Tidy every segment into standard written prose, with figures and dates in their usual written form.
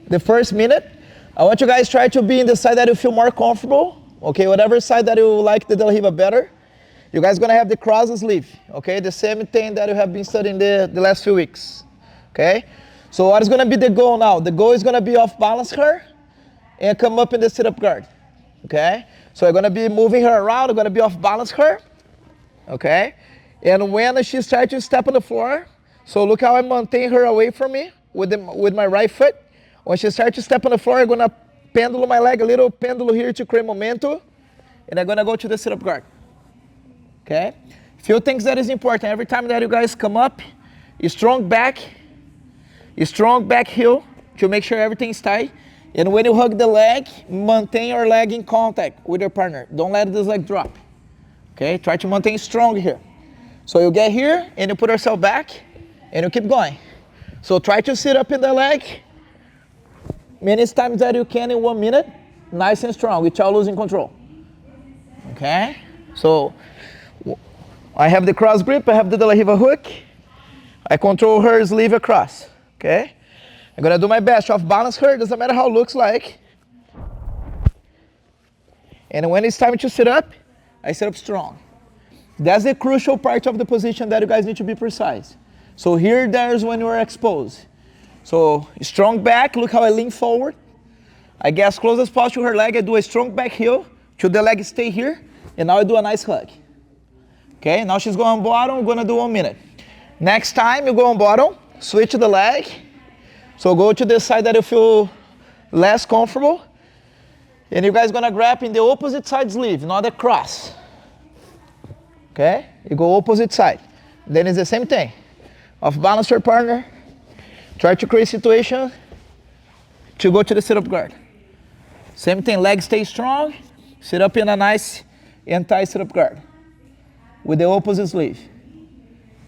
the first minute, I want you guys try to be in the side that you feel more comfortable. Okay, whatever side that you like the De La Riva better. You guys gonna have the cross sleeve. Okay, the same thing that you have been studying the last few weeks. Okay, so what is gonna be the goal now? The goal is gonna be off balance her and come up in the sit-up guard. Okay, so I'm gonna be moving her around. I'm gonna be off balance her. Okay, and when she starts to step on the floor, so look how I maintain her away from me with my right foot. When she starts to step on the floor, I'm gonna pendulum my leg, a little pendulum here to create momentum, and I'm gonna go to the sit-up guard. Okay? Few things that is important. Every time that you guys come up, strong back heel to make sure everything's tight. And when you hug the leg, maintain your leg in contact with your partner. Don't let this leg drop. Okay? Try to maintain strong here. So you get here and you put yourself back and you keep going. So try to sit up in the leg many times that you can in 1 minute, nice and strong, without losing control. Okay? So I have the cross grip, I have the De La Riva hook. I control her sleeve across. Okay? I'm gonna do my best to off balance her, doesn't matter how it looks like. And when it's time to sit up, I sit up strong. That's the crucial part of the position that you guys need to be precise. So here, there's when you're exposed. So strong back, look how I lean forward. I get as close as possible to her leg, I do a strong back heel, till the leg stay here, and now I do a nice hug. Okay, now she's going on bottom, I'm gonna do 1 minute. Next time you go on bottom, switch the leg. So go to the side that you feel less comfortable. And you guys gonna grab in the opposite side sleeve, not the cross. Okay, you go opposite side. Then it's the same thing. Off balance your partner. Try to create situation to go to the sit-up guard. Same thing, legs stay strong. Sit up in a nice and tight sit-up guard with the opposite sleeve.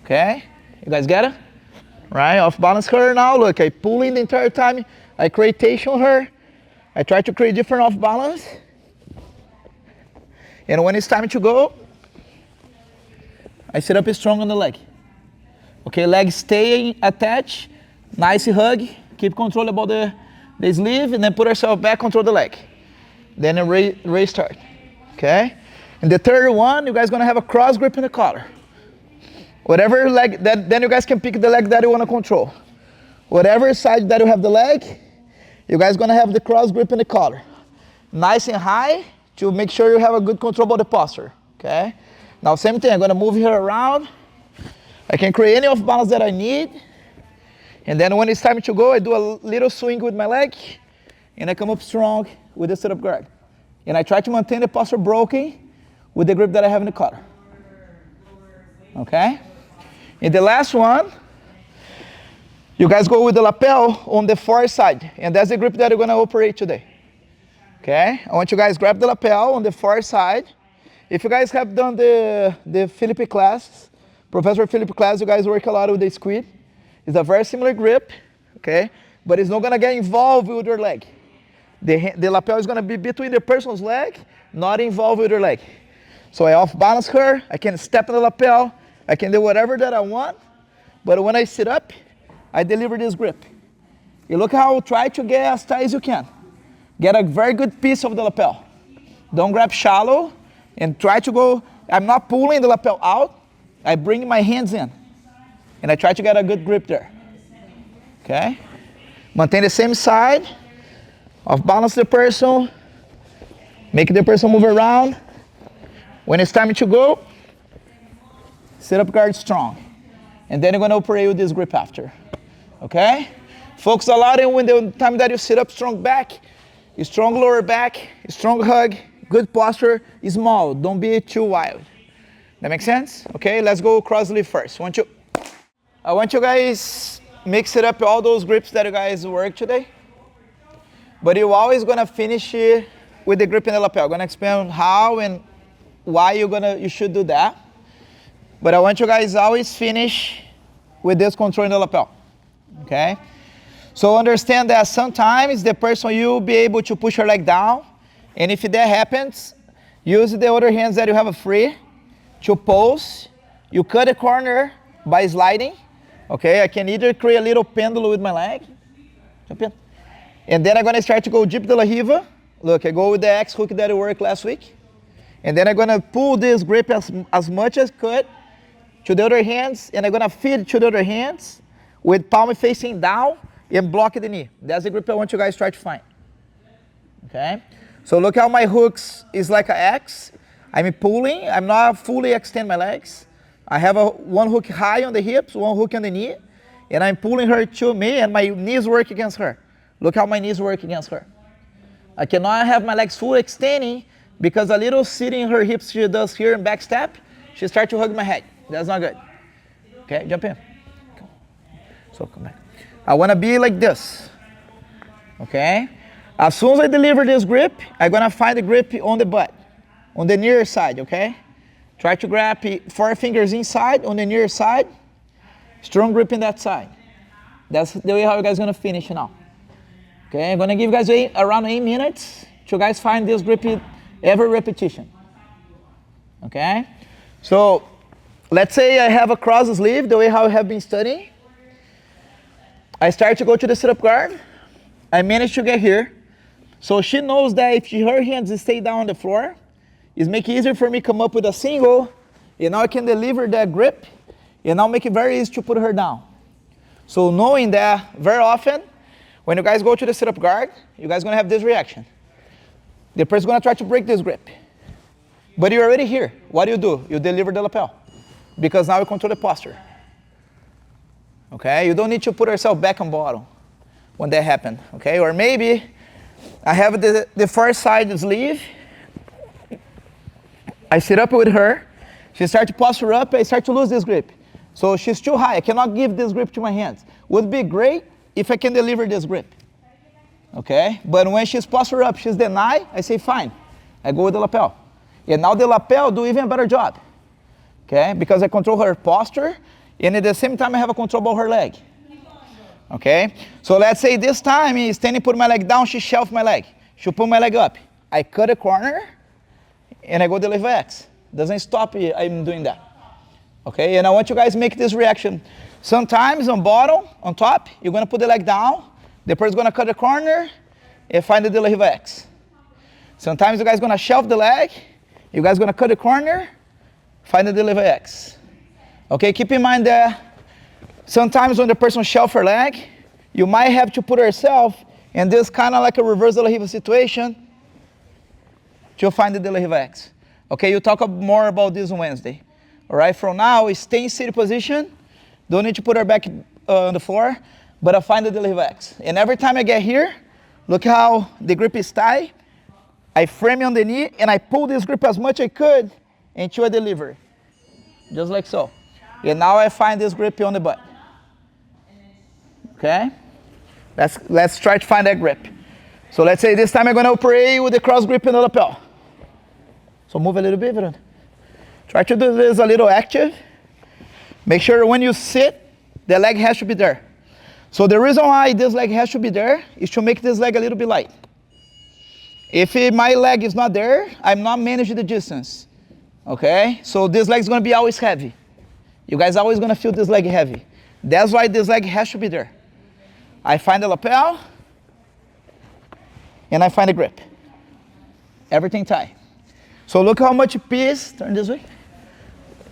Okay, you guys get it? Right, off balance her now. Look, I pull in the entire time. I create tension her. I try to create different off balance. And when it's time to go, I sit up strong on the leg. Okay, leg stay attached. Nice hug, keep control about the sleeve, and then put yourself back, control the leg. Then a restart, okay? And the third one, you guys gonna have a cross grip in the collar. Whatever leg, then you guys can pick the leg that you wanna control. Whatever side that you have the leg, you guys gonna have the cross grip in the collar. Nice and high to make sure you have a good control about the posture, okay? Now same thing, I'm gonna move her around. I can create any off balance that I need. And then when it's time to go, I do a little swing with my leg, and I come up strong with the sit-up guard. And I try to maintain the posture broken with the grip that I have in the collar. Okay? And the last one, you guys go with the lapel on the far side, and that's the grip that you're gonna operate today. Okay? I want you guys grab the lapel on the far side. If you guys have done the Philip class, Professor Philip class, you guys work a lot with the squid. It's a very similar grip, okay? But it's not gonna get involved with your leg. The lapel is gonna be between the person's leg, not involved with your leg. So I off balance her, I can step in the lapel, I can do whatever that I want, but when I sit up, I deliver this grip. You look how try to get as tight as you can. Get a very good piece of the lapel. Don't grab shallow and try to go, I'm not pulling the lapel out, I bring my hands in. And I try to get a good grip there. Okay? Maintain the same side. Off balance the person. Make the person move around. When it's time to go, sit up guard strong. And then you're going to operate with this grip after. Okay? Focus a lot on when the time that you sit up strong back, strong lower back, strong hug, good posture, small. Don't be too wild. That makes sense? Okay, let's go cross leaf first. I want you guys mix it up all those grips that you guys worked today. But you're always gonna finish it with the grip in the lapel. I'm gonna explain how and why you should do that. But I want you guys always finish with this control in the lapel. Okay? So understand that sometimes the person you'll be able to push her leg down, and if that happens, use the other hands that you have free to pulse. You cut the corner by sliding. Okay, I can either create a little pendulum with my leg, And then I'm gonna start to go deep de la Riva. Look, I go with the X hook that I worked last week. And then I'm gonna pull this grip as much as could to the other hands, and I'm gonna feed to the other hands with palm facing down and block the knee. That's the grip I want you guys to try to find. Okay? So look how my hooks is like an X. I'm pulling, I'm not fully extend my legs. I have one hook high on the hips, one hook on the knee, and I'm pulling her to me, and my knees work against her. Look how my knees work against her. I cannot have my legs full extending because a little sitting her hips she does here and back step, she starts to hug my head. That's not good. Okay, jump in. So come back. I want to be like this. Okay? As soon as I deliver this grip, I'm going to find the grip on the butt, on the near side, okay? Try to grab 4 fingers inside on the near side. Strong grip in that side. That's the way how you guys are going to finish now. Okay, I'm going to give you guys around 8 minutes to guys find this grip every repetition. Okay? So, let's say I have a cross sleeve, the way how I have been studying. I start to go to the sit-up guard. I manage to get here. So she knows that if her hands stay down on the floor, it's make it easier for me to come up with a single, and now I can deliver that grip, and now make it very easy to put her down. So knowing that very often, when you guys go to the sit-up guard, you guys are going to have this reaction. The person's going to try to break this grip. But you're already here. What do? You deliver the lapel. Because now you control the posture. Okay? You don't need to put yourself back on bottom when that happens. Okay? Or maybe I have the far side sleeve. I sit up with her. She starts to posture up. I start to lose this grip. So she's too high. I cannot give this grip to my hands. Would be great if I can deliver this grip. Okay? But when she's posture up, she's denied. I say, fine. I go with the lapel. And now the lapel do even a better job. Okay, because I control her posture, and at the same time I have a control over her leg. Okay, so let's say this time he's standing, put my leg down, she shelf my leg. She put my leg up. I cut a corner, and I go deliver X. Doesn't stop me, I'm doing that. Okay, and I want you guys to make this reaction. Sometimes on bottom, on top, you're gonna put the leg down, the person's gonna cut the corner, and find the deliver X. Sometimes you guys gonna shelf the leg, you guys gonna cut the corner, find the deliver X. Okay, keep in mind that sometimes when the person shelf her leg, you might have to put herself in this kind of like a reverse de la Riva situation to find the deliver X. Okay, you talk more about this on Wednesday. All right, from now, stay in seated position. Don't need to put her back on the floor, but I find the deliver X. And every time I get here, look how the grip is tight. I frame it on the knee, and I pull this grip as much as I could until I deliver. Just like so. And now I find this grip on the butt. Okay? Let's try to find that grip. So let's say this time I'm going to operate with the cross grip in the lapel. So move a little bit, Bruno. Try to do this a little active. Make sure when you sit, the leg has to be there. So the reason why this leg has to be there is to make this leg a little bit light. If my leg is not there, I'm not managing the distance. Okay? So this leg is going to be always heavy. You guys are always going to feel this leg heavy. That's why this leg has to be there. I find the lapel, and I find the grip. Everything tight. So look how much piece, turn this way.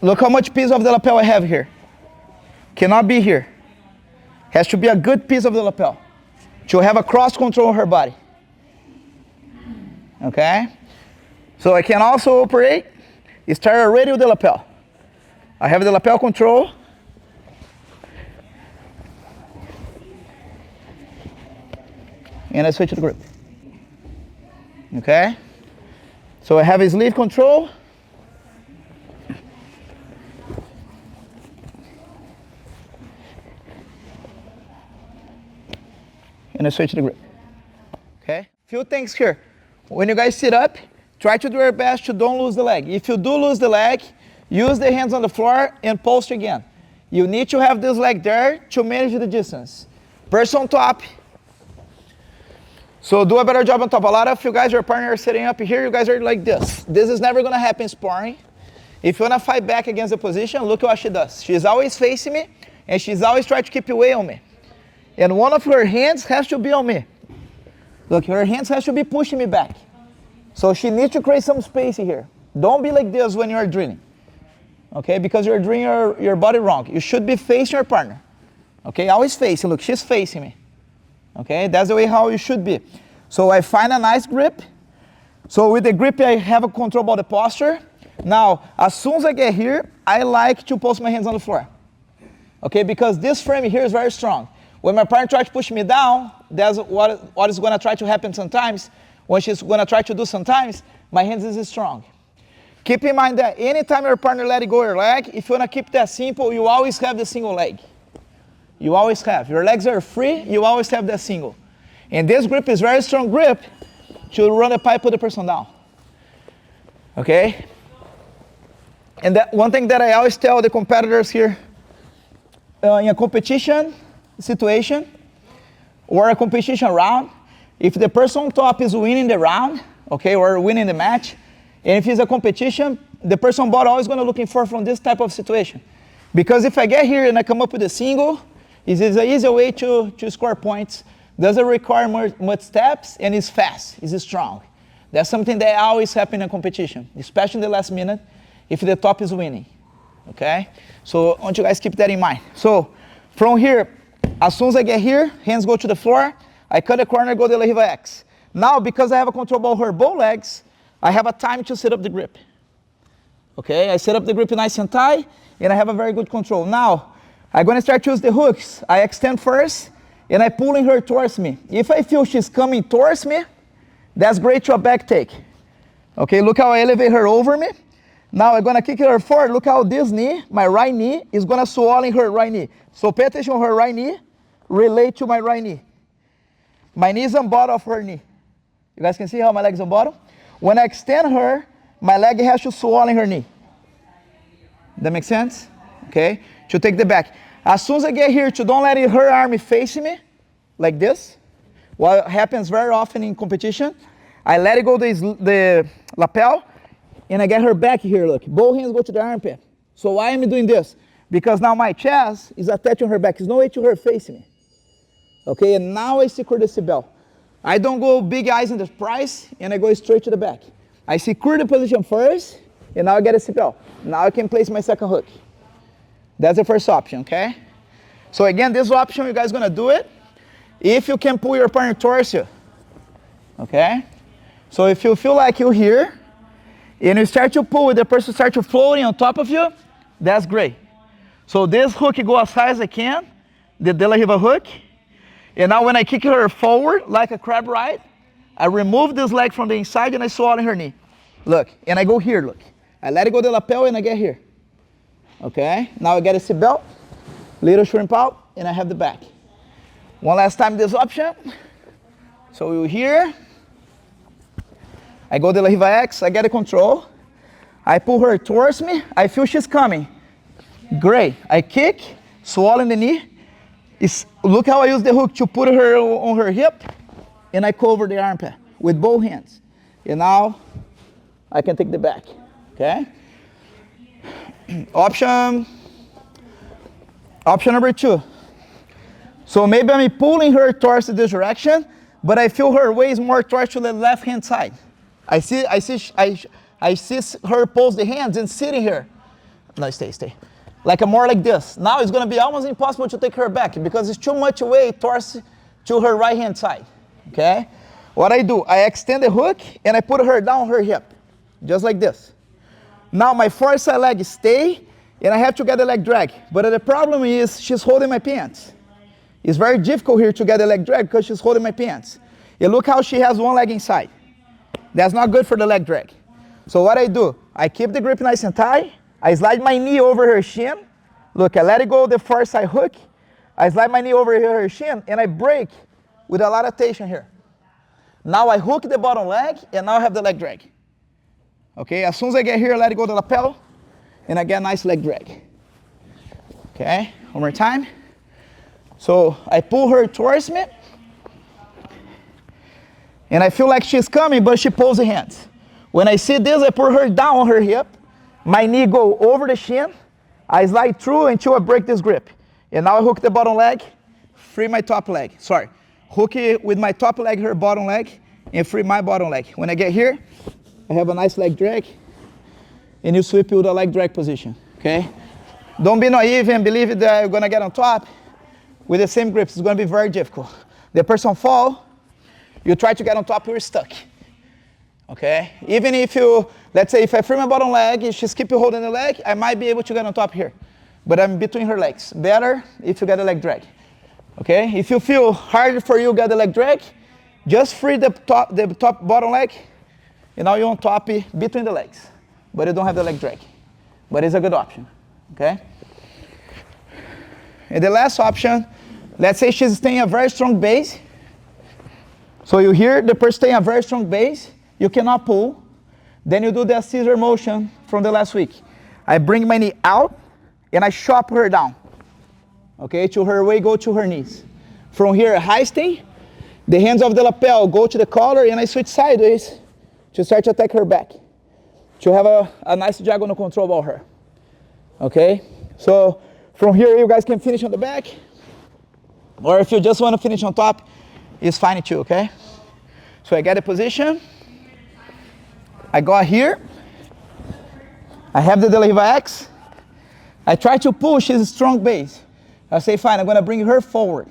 Look how much piece of the lapel I have here. Cannot be here. Has to be a good piece of the lapel to have a cross control on her body. Okay? So I can also operate, start already with the lapel. I have the lapel control. And I switch to the grip. Okay? So I have his sleeve control. And I switch to the grip. Okay? Few things here. When you guys sit up, try to do your best to don't lose the leg. If you do lose the leg, use the hands on the floor and post again. You need to have this leg there to manage the distance. Person on top. So do a better job on top. A lot of you guys, your partner are sitting up here, you guys are like this. This is never going to happen in sparring. If you want to fight back against the position, look what she does. She's always facing me, and she's always trying to keep away on me. And one of her hands has to be on me. Look, her hands has to be pushing me back. So she needs to create some space here. Don't be like this when you're drilling. Okay, because you're drilling your body wrong. You should be facing your partner. Okay, always facing. Look, she's facing me. Okay, that's the way how you should be. So I find a nice grip. So with the grip, I have a control about the posture. Now, as soon as I get here, I like to post my hands on the floor. Okay, because this frame here is very strong. When my partner tries to push me down, that's what is going to try to happen sometimes. What she's going to try to do sometimes, my hands is strong. Keep in mind that anytime your partner let go your leg, if you want to keep that simple, you always have the single leg. You always have. Your legs are free, you always have that single. And this grip is very strong grip to run the pipe, put the person down. Okay? And that one thing that I always tell the competitors here, in a competition situation or a competition round, if the person on top is winning the round, okay, or winning the match, and if it's a competition, the person on bottom always going to looking for from this type of situation. Because if I get here and I come up with a single, it's an easy way to score points. Doesn't require much steps and it's fast, it's strong. That's something that always happens in a competition, especially in the last minute, if the top is winning. Okay? So I want you guys keep that in mind. So from here, as soon as I get here, hands go to the floor, I cut the corner, go to the Riva X. Now, because I have a control over her both legs, I have a time to set up the grip. Okay, I set up the grip nice and tight, and I have a very good control. Now, I'm going to start to use the hooks. I extend first, and I'm pulling her towards me. If I feel she's coming towards me, that's great to a back take. Okay, look how I elevate her over me. Now I'm going to kick her forward. Look how this knee, my right knee, is going to swallow her right knee. So pay attention on her right knee, relate to my right knee. My knee is on bottom of her knee. You guys can see how my leg is on bottom? When I extend her, my leg has to swallow her knee. That makes sense? Okay? To take the back. As soon as I get here, to don't let her arm face me, like this. What happens very often in competition, I let it go the lapel, and I get her back here, look. Both hands go to the armpit. So why am I doing this? Because now my chest is attached to her back. There's no way to her facing me. Okay, and now I secure the seatbelt. I don't go big eyes in the price, and I go straight to the back. I secure the position first, and now I get a seatbelt. Now I can place my second hook. That's the first option, okay? So again, this option, you guys gonna do it if you can pull your partner towards you, okay? So if you feel like you're here, and you start to pull, the person start to floating on top of you, that's great. So this hook go as high as I can, the De La Riva hook, and now when I kick her forward, like a crab ride, I remove this leg from the inside and I swallow her knee. Look, and I go here, look. I let it go the lapel and I get here. Okay, now I get a seatbelt, little shrimp out, and I have the back. One last time this option. So we're here. I go to the Riva X, I get a control. I pull her towards me, I feel she's coming. Great, I kick, swallow the knee. Look how I use the hook to put her on her hip, and I cover the armpit with both hands. And now I can take the back, okay? Option number 2. So maybe I'm pulling her towards this direction, but I feel her weight is more towards to the left-hand side. I see her pose the hands and sitting here. No, stay. Like more like this. Now it's going to be almost impossible to take her back because it's too much weight towards to her right-hand side. Okay? What I do, I extend the hook and I put her down her hip, just like this. Now my far side leg stay, and I have to get the leg drag. But the problem is she's holding my pants. It's very difficult here to get the leg drag because she's holding my pants. And look how she has one leg inside. That's not good for the leg drag. So what I do, I keep the grip nice and tight. I slide my knee over her shin. Look, I let it go the far side hook. I slide my knee over her shin, and I break with a lot of tension here. Now I hook the bottom leg, and now I have the leg drag. Okay, as soon as I get here, I let it go to the lapel, and I get a nice leg drag. Okay, one more time. So I pull her towards me, and I feel like she's coming, but she pulls the hands. When I see this, I put her down on her hip. My knee go over the shin. I slide through until I break this grip. And now I hook the bottom leg, free my top leg. Sorry. hook it with my top leg, her bottom leg, and free my bottom leg. When I get here, I have a nice leg drag, and you sweep with a leg drag position, okay? Don't be naive and believe that you're gonna get on top with the same grips. It's gonna be very difficult. The person fall, you try to get on top, you're stuck, okay? Even if you, let's say if I free my bottom leg, if she keep holding the leg, I might be able to get on top here. But I'm between her legs. Better if you get a leg drag, okay? If you feel hard for you to get the leg drag, just free the top bottom leg, and now you're on top between the legs. But you don't have the leg drag. But it's a good option, okay? And the last option, let's say she's staying a very strong base. So you hear the person staying a very strong base, you cannot pull. Then you do the scissor motion from the last week. I bring my knee out, and I chop her down, okay, to her way, go to her knees. From here, heisting, the hands of the lapel go to the collar, and I switch sideways to start to attack her back, to have a nice diagonal control about her, okay? So from here, you guys can finish on the back, or if you just want to finish on top, it's fine too, okay? So I get a position, I got here, I have the Riva X, I try to push his strong base. I say, fine, I'm gonna bring her forward.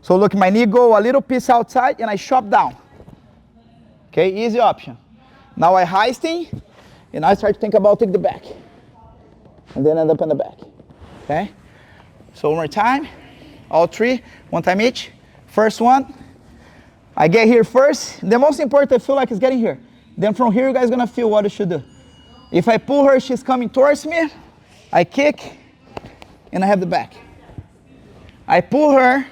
So look, my knee go a little piece outside and I chop down. Okay, easy option. Now I heisting, and I start to think about take the back. And then end up in the back, okay? So one more time, all three, one time each. First one, I get here first. The most important I feel like is getting here. Then from here, you guys gonna feel what you should do. If I pull her, she's coming towards me, I kick, and I have the back. I pull her,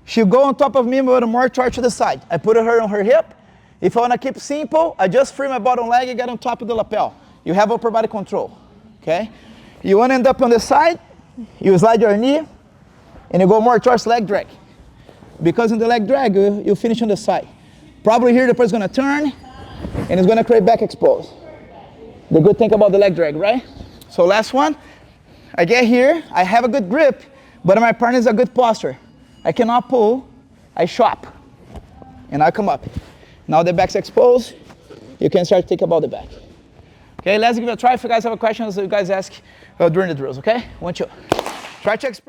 she'll go on top of me with more torque to the side. I put her on her hip. If I wanna keep simple, I just free my bottom leg and get on top of the lapel. You have upper body control, okay? You wanna end up on the side, you slide your knee, and you go more towards leg drag. Because in the leg drag, you finish on the side. Probably here the person's gonna turn, and it's gonna create back exposed. The good thing about the leg drag, right? So last one, I get here, I have a good grip, but my partner is a good posture. I cannot pull, I chop, and I come up. Now the back's exposed, you can start to think about the back. Okay, let's give it a try. If you guys have a question, you guys ask during the drills, okay? 1, 2. Try to experience.